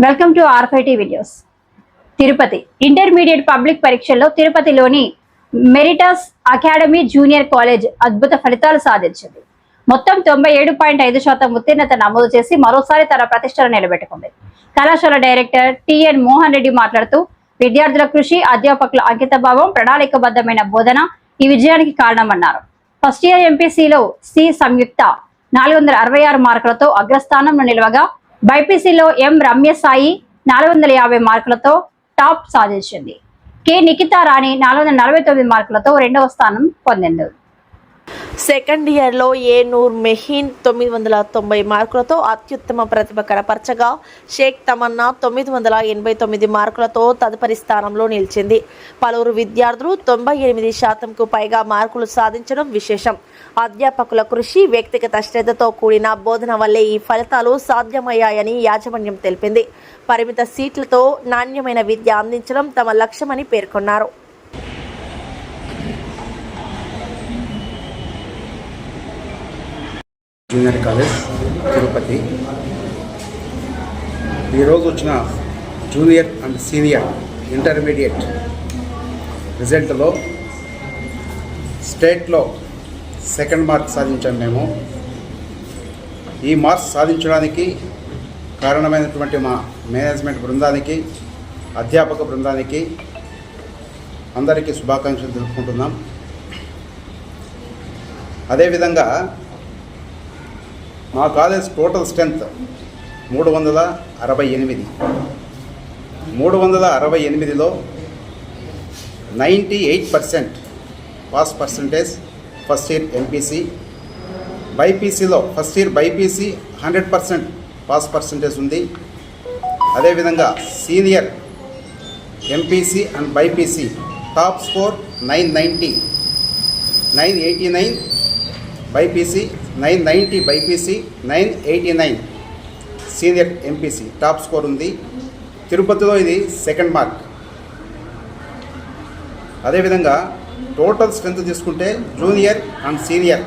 Welcome to R5T videos. Tirupati intermediate public పరీక్షల్లో తిరుపతిలోని మెరిటస్ academy junior college అద్భుత ఫలితాలు సాధించింది. మొత్తం 97.5% ఉత్తీర్ణత నమోదు చేసి మరోసారి తన ప్రతిష్టను నిలబెట్టుకుంది. కళాశాల డైరెక్టర్ టిఎన్ మోహన్ రెడ్డి మాట్లాడుతూ, విద్యార్థుల కృషి, అధ్యాపకుల అంకితభావం, ప్రణాళికబద్ధమైన బోధన ఈ విజయానికి కారణమన్నారు. ఫస్ట్ ఇయర్ ఎంపీసీలో సి సంయుక్త 466 మార్కులతో అగ్రస్థానంలో నిలవగా, బైపీసీలో ఎం రమ్యసాయి 450 మార్కులతో టాప్ సాధించింది. కె నిఖితా రాణి 449 మార్కులతో రెండవ స్థానం పొందింది. సెకండ్ ఇయర్లో ఏ నూర్ మెహీన్ 990 మార్కులతో అత్యుత్తమ ప్రతిభ కనపరచగా, షేక్ తమన్నా 989 మార్కులతో తదుపరి స్థానంలో నిలిచింది. పలువురు విద్యార్థులు 98%కు పైగా మార్కులు సాధించడం విశేషం. అధ్యాపకుల కృషి, వ్యక్తిగత శ్రద్ధతో కూడిన బోధన వల్లే ఈ ఫలితాలు సాధ్యమయ్యాయని యాజమాన్యం తెలిపింది. పరిమిత సీట్లతో నాణ్యమైన విద్య అందించడం తమ లక్ష్యమని పేర్కొన్నారు. జూనియర్ కాలేజ్ తిరుపతి ఈరోజు వచ్చిన జూనియర్ అండ్ సీనియర్ ఇంటర్మీడియట్ రిజల్ట్లో స్టేట్లో సెకండ్ మార్క్ సాధించాం మేము. ఈ మార్క్స్ సాధించడానికి కారణమైనటువంటి మా మేనేజ్మెంట్ బృందానికి, అధ్యాపక బృందానికి అందరికీ శుభాకాంక్షలు తెలుపుకుంటున్నాం. అదేవిధంగా మా కాలేజ్ టోటల్ స్ట్రెంత్ 368. 368లో 98% pass percentage first year MPC. బైపీసీలో first year BiPC 100% pass percentage ఉంది. అదేవిధంగా senior MPC and BiPC top score 990, 989 BiPC, 990 BiPC, 989 senior MPC top score ఉంది. తిరుపతిలో ఇది సెకండ్ మార్క్. అదేవిధంగా టోటల్ స్ట్రెంత్ తీసుకుంటే junior and senior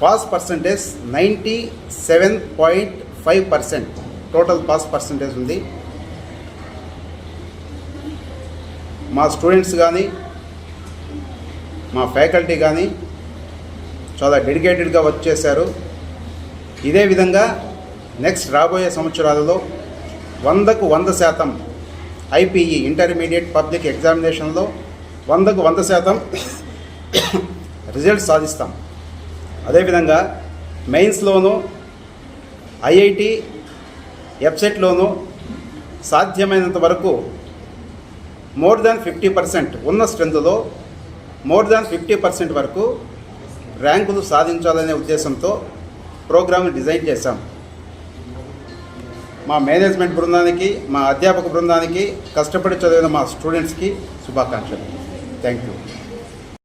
pass percentage 97.5% total pass percentage ఉంది. మా స్టూడెంట్స్ కానీ, మా ఫ్యాకల్టీ కానీ చాలా డెడికేటెడ్గా వర్క్ చేశారు. ఇదే విధంగా నెక్స్ట్ రాబోయే సంవత్సరాలలో 100కు 100% ఐపీఈ ఇంటర్మీడియట్ పబ్లిక్ ఎగ్జామినేషన్లో 100కు 100% రిజల్ట్ సాధిస్తాం. అదేవిధంగా మెయిన్స్లోనూ, ఐఐటి, ఎఫ్సెట్లోనూ సాధ్యమైనంత వరకు మోర్ దాన్ 50% ఉన్న స్ట్రెంత్లో మోర్ దాన్ 50% వరకు ర్యాంకులు సాధించాలనే ఉద్దేశంతో ప్రోగ్రామ్ని డిజైన్ చేశాం. మా మేనేజ్మెంట్ బృందానికి, మా అధ్యాపక బృందానికి, కష్టపడి చదివిన మా స్టూడెంట్స్కి శుభాకాంక్షలు. Thank you.